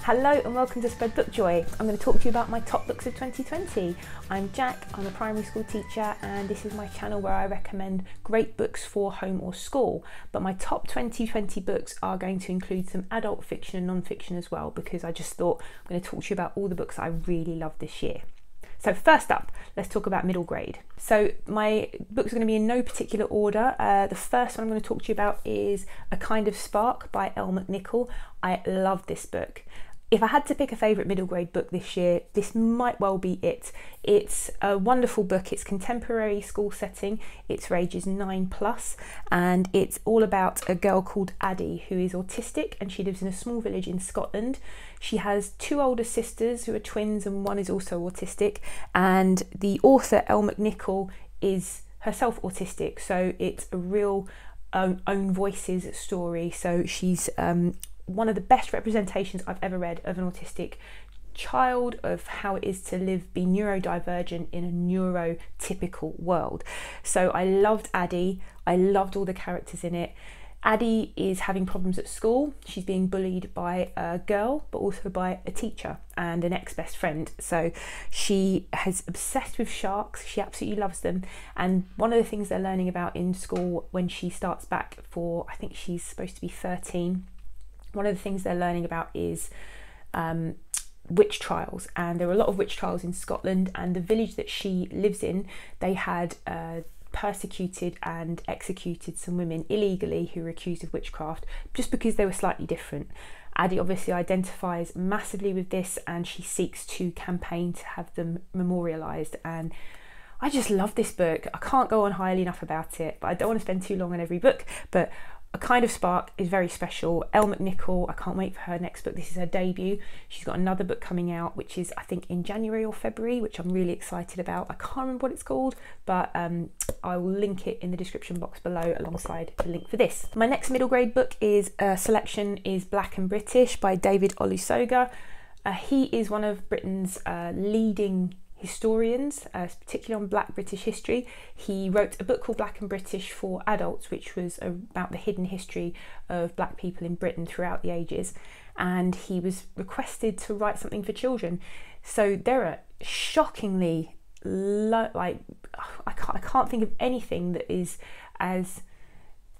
Hello and welcome to Spread Book Joy. I'm going to talk to you about my top books of 2020. I'm Jack, I'm a primary school teacher, and this is my channel where I recommend great books for home or school. But my top 2020 books are going to include some adult fiction and non-fiction as well, because I just thought I'm going to talk to you about all the books I really loved this year. So first up, let's talk about middle grade. So my books are going to be in no particular order. The first one I'm going to talk to you about is A Kind of Spark by Elle McNichol. I love this book. If I had to pick a favourite middle grade book this year, this might well be it. It's a wonderful book. It's contemporary school setting. It's for ages 9+, and it's all about a girl called Addie who is autistic, and she lives in a small village in Scotland. She has two older sisters who are twins, and one is also autistic. And the author, Elle McNichol, is herself autistic, so it's a real own voices story. So she's one of the best representations I've ever read of an autistic child, of how it is to be neurodivergent in a neurotypical world. So I loved Addie. I loved all the characters in it. Addie is having problems at school. She's being bullied by a girl, but also by a teacher and an ex-best friend. So she is obsessed with sharks. She absolutely loves them. And one of the things they're learning about in school when she starts back for, I think she's supposed to be 13, one of the things they're learning about is witch trials, and there are a lot of witch trials in Scotland, and the village that she lives in, they had persecuted and executed some women illegally who were accused of witchcraft just because they were slightly different. Addie obviously identifies massively with this, and she seeks to campaign to have them memorialised. And I just love this book. I can't go on highly enough about it, but I don't want to spend too long on every book. But A Kind of Spark is very special. Elle McNichol, I can't wait for her next book. This is her debut. She's got another book coming out, which is I think in January or February, which I'm really excited about. I can't remember what it's called, but I will link it in the description box below alongside the link for this. My next middle grade book is selection is Black and British by David Olusoga. He is one of Britain's leading historians, particularly on Black British history. He wrote a book called Black and British for adults, which was about the hidden history of Black people in Britain throughout the ages, and he was requested to write something for children. So there are shockingly I can't think of anything that is as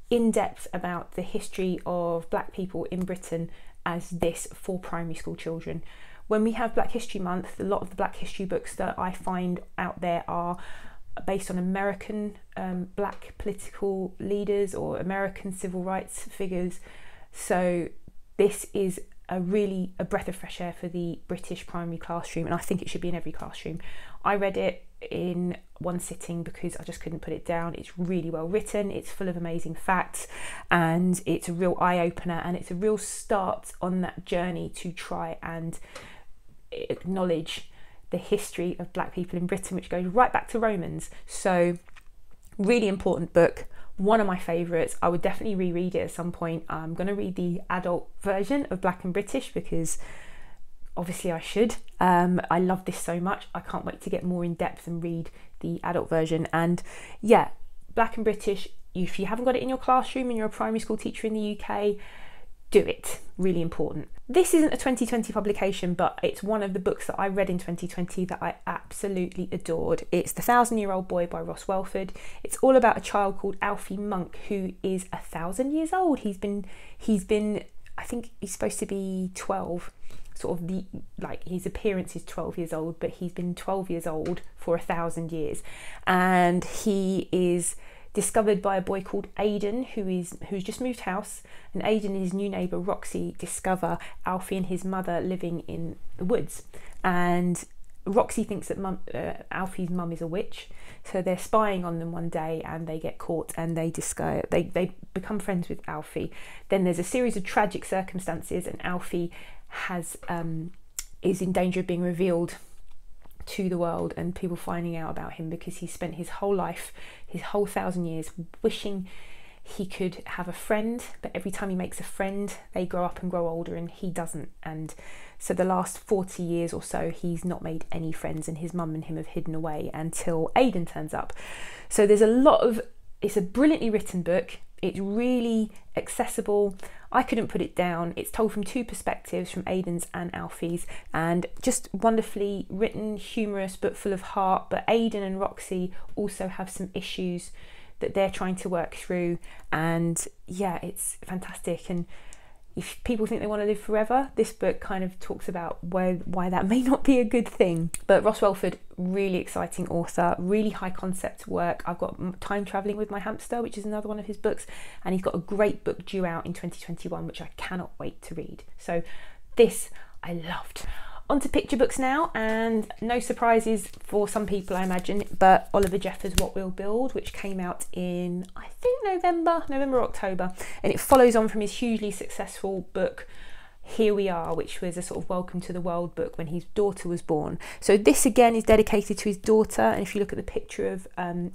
in-depth about the history of Black people in Britain as this for primary school children. When we have Black History Month, a lot of the Black history books that I find out there are based on American Black political leaders or American civil rights figures. So this is a breath of fresh air for the British primary classroom, and I think it should be in every classroom. I read it in one sitting because I just couldn't put it down. It's really well written, it's full of amazing facts, and it's a real eye-opener, and it's a real start on that journey to try and acknowledge the history of Black people in Britain, which goes right back to Romans. So really important book, one of my favourites. I would definitely reread it at some point. I'm going to read the adult version of Black and British because obviously I should. I love this so much. I can't wait to get more in depth and read the adult version. And yeah, Black and British, if you haven't got it in your classroom and you're a primary school teacher in the UK, do it. Really important. This isn't a 2020 publication, but it's one of the books that I read in 2020 that I absolutely adored. It's The 1,000-Year-Old Boy by Ross Welford. It's all about a child called Alfie Monk who is 1,000 years old. He's been I think he's supposed to be 12. Sort of his appearance is 12 years old, but he's been 12 years old for 1,000 years, and he is discovered by a boy called Aidan who's just moved house, and Aidan and his new neighbour Roxy discover Alfie and his mother living in the woods, and Roxy thinks that Alfie's mum is a witch, so they're spying on them one day and they get caught, and they become friends with Alfie. Then there's a series of tragic circumstances, and Alfie is in danger of being revealed to the world and people finding out about him, because he spent his whole life, his whole 1,000 years, wishing he could have a friend, but every time he makes a friend they grow up and grow older and he doesn't. And so the last 40 years or so he's not made any friends, and his mum and him have hidden away until Aidan turns up. So there's a lot of, it's a brilliantly written book. It's really accessible. I couldn't put it down. It's told from two perspectives, from Aidan's and Alfie's, and just wonderfully written, humorous but full of heart. But Aidan and Roxy also have some issues that they're trying to work through, and yeah, it's fantastic. And if people think they want to live forever, this book kind of talks about why that may not be a good thing. But Ross Welford, really exciting author, really high concept work. I've got Time Travelling with My Hamster, which is another one of his books, and he's got a great book due out in 2021, which I cannot wait to read. So this I loved. On to picture books now, and no surprises for some people, I imagine, but Oliver Jeffers' What We'll Build, which came out in, I think, November or October, and it follows on from his hugely successful book Here We Are, which was a sort of welcome to the world book when his daughter was born. So this again is dedicated to his daughter, and if you look at the picture of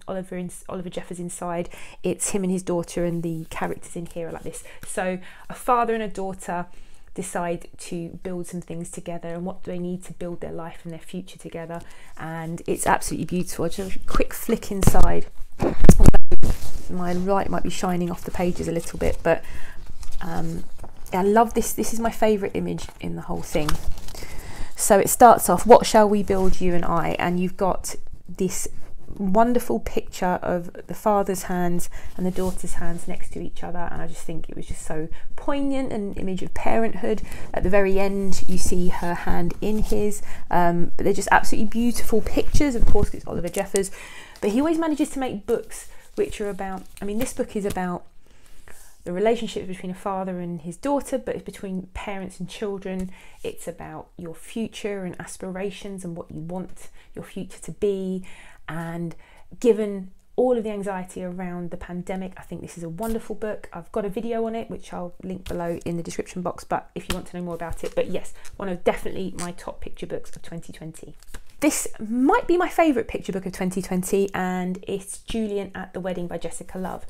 Oliver Jeffers inside, it's him and his daughter, and the characters in here are like this. So a father and a daughter decide to build some things together, and what do they need to build their life and their future together, and it's absolutely beautiful. Just a quick flick inside. My light might be shining off the pages a little bit, but I love this. This is my favourite image in the whole thing. So it starts off, what shall we build, you and I, and you've got this wonderful picture of the father's hands and the daughter's hands next to each other, and I just think it was just so poignant, an image of parenthood. At the very end you see her hand in his, but they're just absolutely beautiful pictures. Of course it's Oliver Jeffers, but he always manages to make books which are about, I mean, this book is about the relationship between a father and his daughter, but it's between parents and children. It's about your future and aspirations and what you want your future to be. And given all of the anxiety around the pandemic, I think this is a wonderful book. I've got a video on it, which I'll link below in the description box, but if you want to know more about it. But yes, one of definitely my top picture books of 2020. This might be my favourite picture book of 2020, and it's Julian at the Wedding by Jessica Love.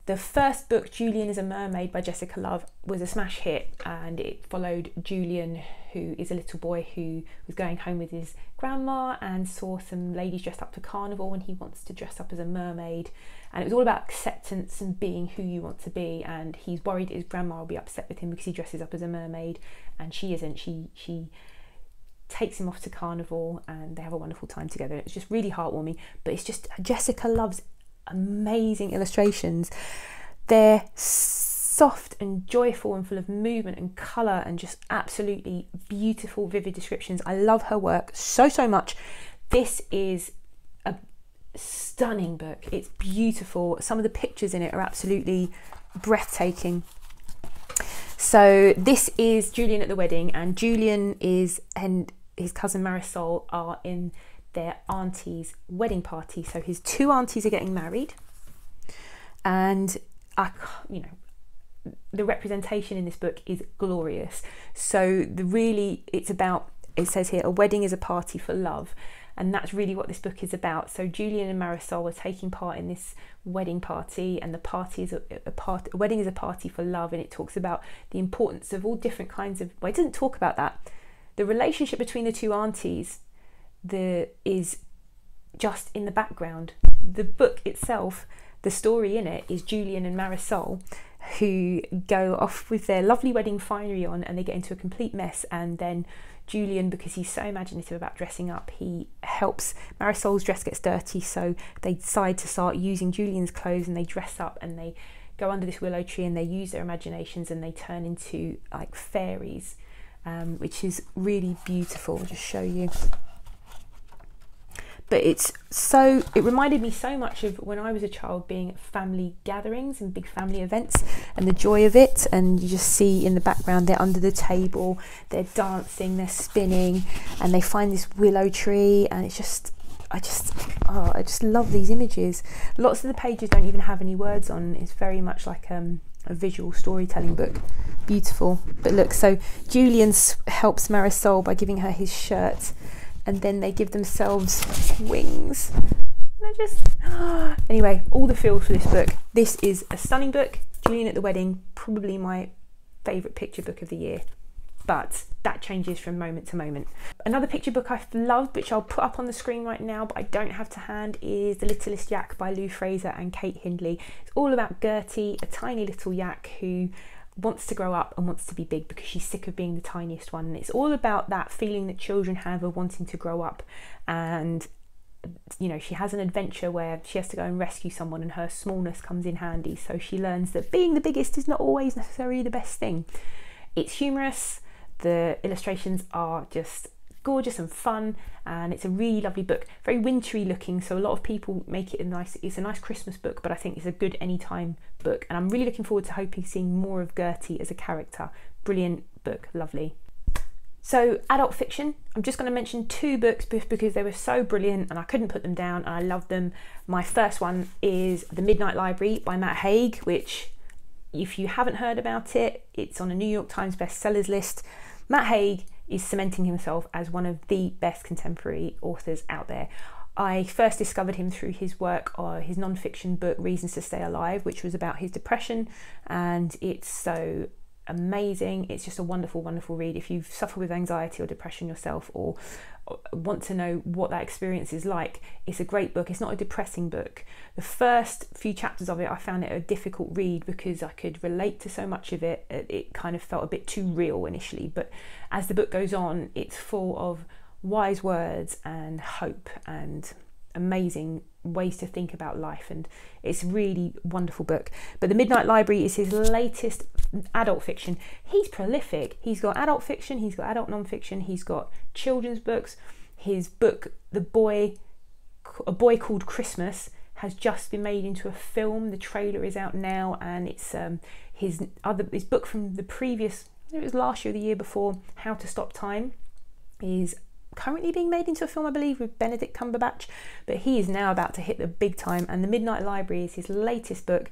The first book, Julian is a Mermaid by Jessica Love, was a smash hit, and it followed Julian, who is a little boy who was going home with his grandma and saw some ladies dressed up to carnival, and he wants to dress up as a mermaid. And it was all about acceptance and being who you want to be, and he's worried his grandma will be upset with him because he dresses up as a mermaid, and she isn't. She takes him off to carnival and they have a wonderful time together. It's just really heartwarming, but it's just Jessica Love's amazing illustrations. They're soft and joyful and full of movement and colour and just absolutely beautiful, vivid descriptions. I love her work so much. This is a stunning book. It's beautiful. Some of the pictures in it are absolutely breathtaking. So this is Julian at the Wedding, and Julian and his cousin Marisol are in their auntie's wedding party. So his two aunties are getting married, and the representation in this book is glorious. So it says here, a wedding is a party for love, and that's really what this book is about. So Julian and Marisol are taking part in this wedding party, and the party is a wedding is a party for love, and it talks about the importance of all different kinds of, well, it doesn't talk about that. The relationship between the two aunties is just in the background. The book itself, the story in it, is Julian and Marisol, who go off with their lovely wedding finery on, and they get into a complete mess, and then Julian, because he's so imaginative about dressing up, he helps. Marisol's dress gets dirty, so they decide to start using Julian's clothes, and they dress up and they go under this willow tree and they use their imaginations and they turn into like fairies, which is really beautiful. I'll just show you. But it reminded me so much of when I was a child, being at family gatherings and big family events, and the joy of it. And you just see in the background, they're under the table, they're dancing, they're spinning, and they find this willow tree, and it's just, I just love these images. Lots of the pages don't even have any words on. It's very much like a visual storytelling book. Beautiful. But look, so Julian helps Marisol by giving her his shirt, and then they give themselves wings. Anyway, all the feels for this book. This is a stunning book. Julian at the Wedding, probably my favourite picture book of the year. but that changes from moment to moment. Another picture book I've loved, which I'll put up on the screen right now, but I don't have to hand, is The Littlest Yak by Lou Fraser and Kate Hindley. It's all about Gertie, a tiny little yak who wants to grow up and wants to be big because she's sick of being the tiniest one. And it's all about that feeling that children have of wanting to grow up. And you know, she has an adventure where she has to go and rescue someone, and her smallness comes in handy. So she learns that being the biggest is not always necessarily the best thing. It's humorous, the illustrations are just gorgeous and fun, and it's a really lovely book, very wintry looking, so a lot of people make it it's a nice Christmas book, but I think it's a good anytime book, and I'm really looking forward to seeing more of Gertie as a character. Brilliant book, lovely. So adult fiction, I'm just going to mention 2 books because they were so brilliant and I couldn't put them down and I love them. My first one is The Midnight Library by Matt Haig, which, if you haven't heard about it, it's on a New York Times bestsellers list. Matt Haig is cementing himself as one of the best contemporary authors out there. I first discovered him through his work on his non-fiction book Reasons to Stay Alive, which was about his depression, and it's so amazing. It's just a wonderful, wonderful read. If you suffer with anxiety or depression yourself, or want to know what that experience is like, it's a great book. It's not a depressing book. The first few chapters of it, I found it a difficult read because I could relate to so much of it. It kind of felt a bit too real initially, but as the book goes on, it's full of wise words and hope and amazing ways to think about life, and it's a really wonderful book. But The Midnight Library is his latest adult fiction. He's prolific. He's got adult fiction, he's got adult non-fiction, he's got children's books. His book A Boy Called Christmas has just been made into a film. The trailer is out now, and it's his book from the previous, it was last year or the year before, How to Stop Time, is currently being made into a film, I believe, with Benedict Cumberbatch, but he is now about to hit the big time, and The Midnight Library is his latest book.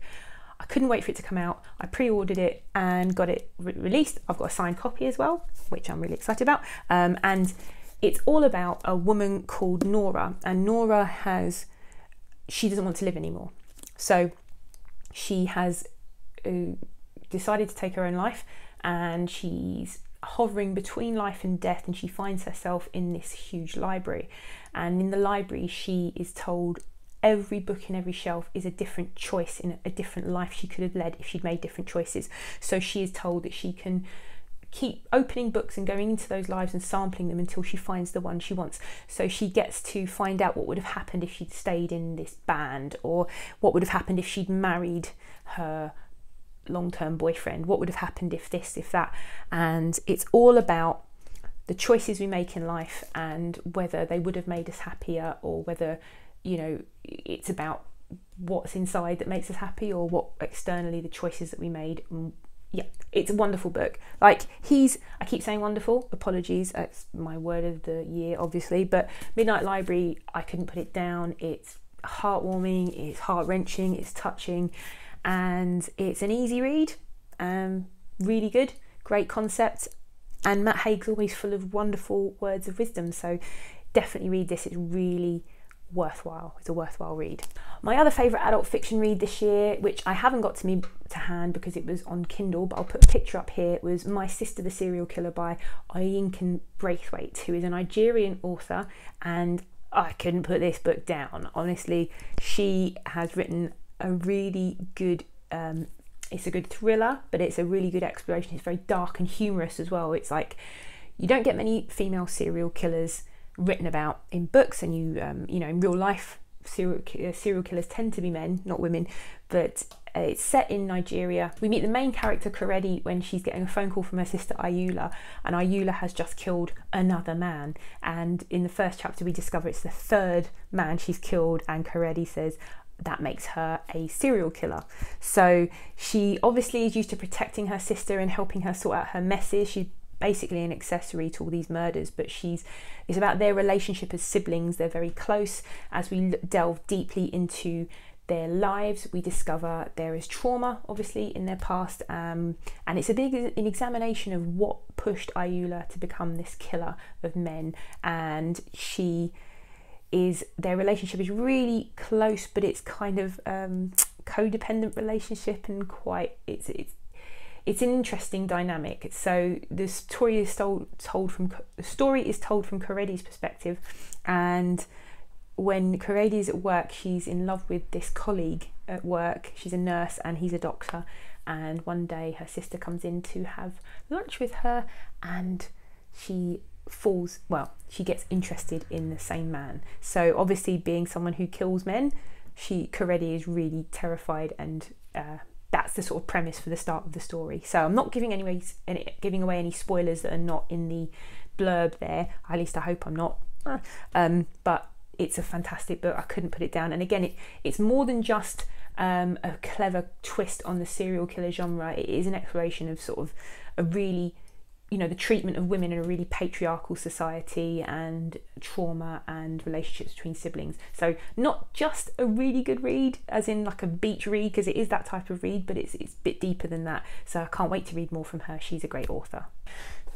I couldn't wait for it to come out. I pre-ordered it and got it released. I've got a signed copy as well, which I'm really excited about, and it's all about a woman called Nora, and Nora she doesn't want to live anymore, so she has decided to take her own life, and she's hovering between life and death, and she finds herself in this huge library, and in the library she is told every book in every shelf is a different choice in a different life she could have led if she'd made different choices. So she is told that she can keep opening books and going into those lives and sampling them until she finds the one she wants. So she gets to find out what would have happened if she'd stayed in this band, or what would have happened if she'd married her long-term boyfriend, what would have happened if this, if that. And it's all about the choices we make in life and whether they would have made us happier, or whether, you know, it's about what's inside that makes us happy, or what externally the choices that we made. Yeah, it's a wonderful book. Like, I keep saying wonderful, apologies, it's my word of the year obviously, but Midnight Library, I couldn't put it down. It's heartwarming, it's heart-wrenching, it's touching, and it's an easy read, really good, great concept, and Matt Haig's always full of wonderful words of wisdom, so definitely read this. It's really worthwhile. It's a worthwhile read. My other favourite adult fiction read this year, which I haven't got to hand because it was on Kindle, but I'll put a picture up here, was My Sister the Serial Killer by Oyinkan Braithwaite, who is a Nigerian author, and I couldn't put this book down. Honestly, she has written a really good, it's a good thriller, but it's a really good exploration. It's very dark and humorous as well. It's like, you don't get many female serial killers written about in books, and you know, in real life serial killers tend to be men, not women, but it's set in Nigeria. We meet the main character Korede when she's getting a phone call from her sister Ayula, and Ayula has just killed another man, and in the first chapter we discover it's the third man she's killed, and Korede says that makes her a serial killer. So she obviously is used to protecting her sister and helping her sort out her messes. She's basically an accessory to all these murders, but it's about their relationship as siblings. They're very close. As we delve deeply into their lives, we discover there is trauma obviously in their past, and it's an examination of what pushed Ayula to become this killer of men. And their relationship is really close, but it's kind of codependent relationship, and it's an interesting dynamic. So the story is told from Koredi's perspective, and when Koredi is at work, she's in love with this colleague at work. She's a nurse and he's a doctor, and one day her sister comes in to have lunch with her, and she gets interested in the same man. So obviously, being someone who kills men, Koredi is really terrified, and that's the sort of premise for the start of the story. So I'm not giving away any spoilers that are not in the blurb there. At least I hope I'm not. But it's a fantastic book. I couldn't put it down. And again, it's more than just a clever twist on the serial killer genre. It is an exploration of sort of a really, the treatment of women in a really patriarchal society, and trauma and relationships between siblings. So not just a really good read, as in like a beach read, because it is that type of read, but it's a bit deeper than that. So I can't wait to read more from her. She's a great author.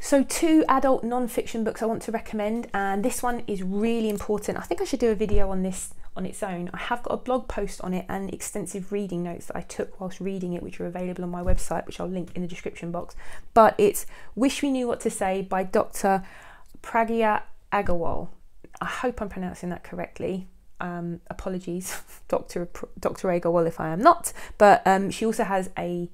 So 2 adult non-fiction books I want to recommend, and this one is really important. I think I should do a video on this on its own. I have got a blog post on it and extensive reading notes that I took whilst reading it, which are available on my website, which I'll link in the description box. But it's Wish We Knew What to Say by Dr. Pragya Agarwal. I hope I'm pronouncing that correctly. Apologies, Dr. Agarwal, if I am not. But she also has a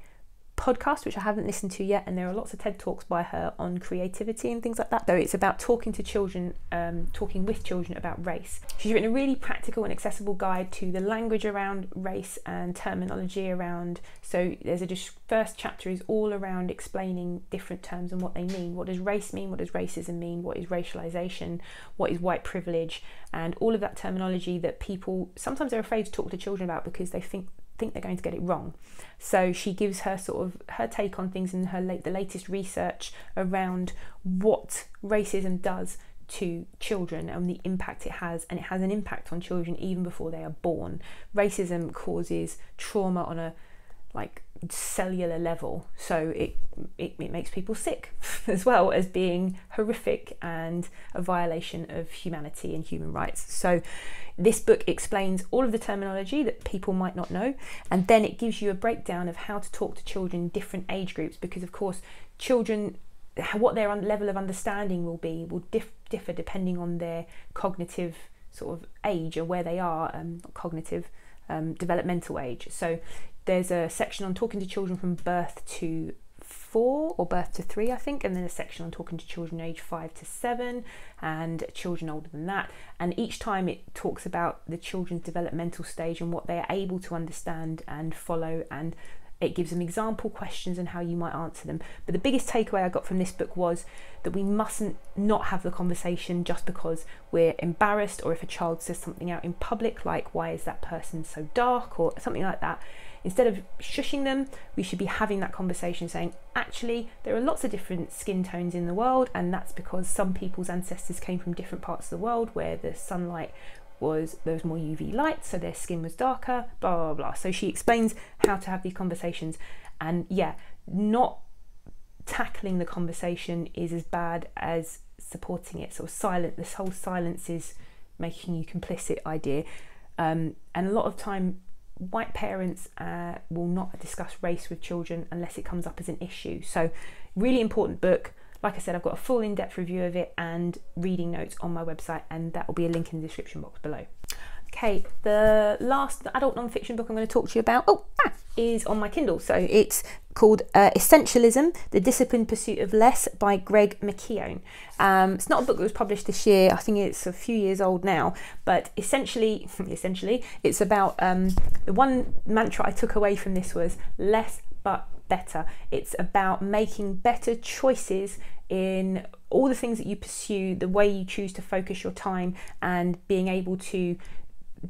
podcast which I haven't listened to yet, and there are lots of TED Talks by her on creativity and things like that. So it's about talking with children about race. She's written a really practical and accessible guide to the language around race and terminology around. So there's first chapter is all around explaining different terms and what they mean. What does race mean? What does racism mean? What is racialization? What is white privilege? And all of that terminology that people sometimes are afraid to talk to children about because they think they're going to get it wrong. So she gives her her take on things in the latest research around what racism does to children and the impact it has, and it has an impact on children even before they are born. Racism causes trauma on a cellular level, so it makes people sick as well as being horrific and a violation of humanity and human rights. So this book explains all of the terminology that people might not know, and then it gives you a breakdown of how to talk to children in different age groups, because of course children, what their level of understanding will differ depending on their cognitive sort of age, or where they are, cognitive developmental age. So there's a section on talking to children from birth to 4 or birth to 3, I think, and then a section on talking to children aged 5 to 7 and children older than that. And each time it talks about the children's developmental stage and what they are able to understand and follow, and it gives them example questions and how you might answer them. But the biggest takeaway I got from this book was that we mustn't not have the conversation just because we're embarrassed, or if a child says something out in public, like why is that person so dark or something like that. Instead of shushing them, we should be having that conversation, saying, actually, there are lots of different skin tones in the world, and that's because some people's ancestors came from different parts of the world where the sunlight there was more UV light, so their skin was darker, blah, blah, blah. So she explains how to have these conversations, and yeah, not tackling the conversation is as bad as supporting it. So this whole silence is making you complicit idea. And a lot of time, white parents will not discuss race with children unless it comes up as an issue. So really important book. Like I said, I've got a full in-depth review of it and reading notes on my website, and that will be a link in the description box below. Okay, the last adult non-fiction book I'm going to talk to you about is on my Kindle. So it's called Essentialism, The Disciplined Pursuit of Less by Greg McKeown. It's not a book that was published this year. I think it's a few years old now, but essentially it's about the one mantra I took away from this was less but better. It's about making better choices in all the things that you pursue, the way you choose to focus your time, and being able to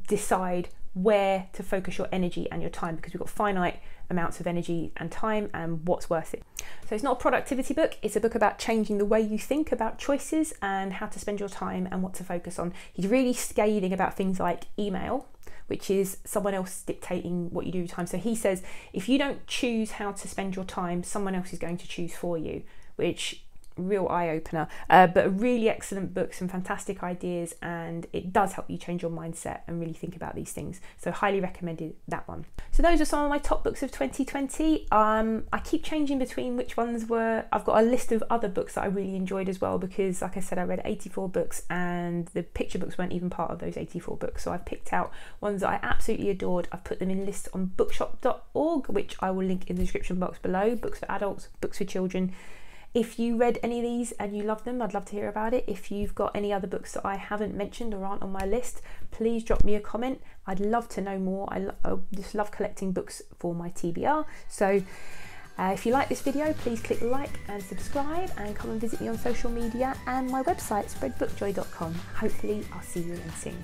decide where to focus your energy and your time, because we've got finite amounts of energy and time, and what's worth it. So it's not a productivity book, it's a book about changing the way you think about choices and how to spend your time and what to focus on. He's really scathing about things like email, which is someone else dictating what you do with time. So he says if you don't choose how to spend your time, someone else is going to choose for you, which real eye-opener, but a really excellent book, some fantastic ideas, and it does help you change your mindset and really think about these things. So highly recommended that one. So those are some of my top books of 2020. I keep changing between which ones were. I've got a list of other books that I really enjoyed as well, because like I said, I read 84 books and the picture books weren't even part of those 84 books. So I've picked out ones that I absolutely adored. I've put them in lists on bookshop.org, which I will link in the description box below. Books for adults, books for children. If you read any of these and you love them, I'd love to hear about it. If you've got any other books that I haven't mentioned or aren't on my list, please drop me a comment. I'd love to know more. I just love collecting books for my TBR. So if you like this video, please click like and subscribe, and come and visit me on social media and my website, spreadbookjoy.com. Hopefully I'll see you again soon.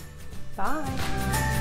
Bye.